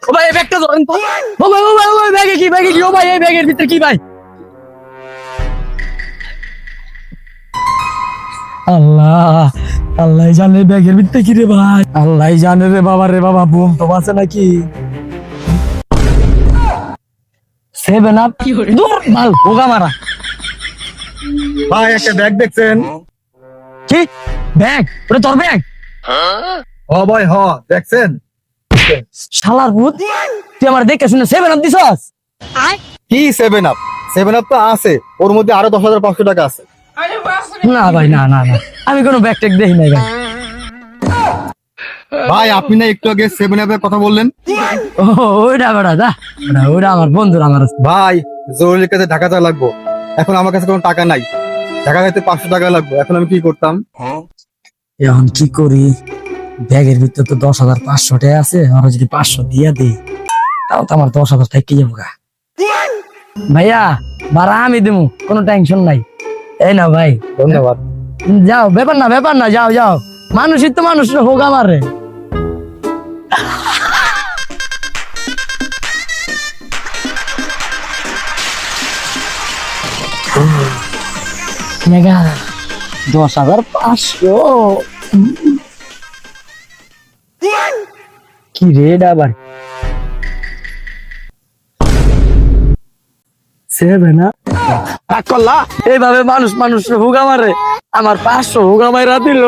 ও ভাই এই ব্যাগটা ধরেন তো। ও ভাই ব্যাগে কি ও ভাই এই ব্যাগের ভিতরে কি ভাই? আল্লাহ আল্লাহ জানে ব্যাগের ভিতরে কি রে ভাই, আল্লাহ জানে রে বাবা বোম তো আছে নাকি? 7 আপ দূর মাল হোগা মারা। ভাই একটা ব্যাগ দেখছেন? কি ব্যাগ? ওটা তোর ব্যাগ? হ ভাই হ, দেখছেন? শালার ভূত, তুই আমার দেখে শুনে 7 আপ দিছস? কি 7 আপ? 7 আপ তো আছে, ওর মধ্যে আরো 10,500 টাকা আছে। না ভাই না আমি কোনো ব্যাগ ট্যাগ দেখি নাই ভাই। ভাই আপনি না একটু আগে 7 আপের কথা বললেন? ও ওইটা বেড়া দা, ওইটা আমার বন্ধুর আমার। ভাই জরুরি কাজে ঢাকা যাওয়া লাগবো, এখন আমার কাছে কোনো টাকা নাই, ঢাকা যেতে 500 টাকা লাগবে, এখন আমি কি করতাম? এখন কি করি? ব্যাগের ভিতরে তো 10,500 টাকা আছে, আমরা যদি 500 দিয়া দিই তাও তো আমার 10,000 থেকে যাবো গা। ভাইয়া ভাড়া আমি দেবো, কোনো টেনশন নাই। এই না ভাই, ধন্যবাদ। যাও, ব্যাপার না, যাও মানুষই তো মানুষ হোক আমারে। মেগা 10,500 কি রেড আবার 7 আপ করলা এইভাবে মানুষ হুগা মারে, আমার 500 হুগা মাইরা দিল।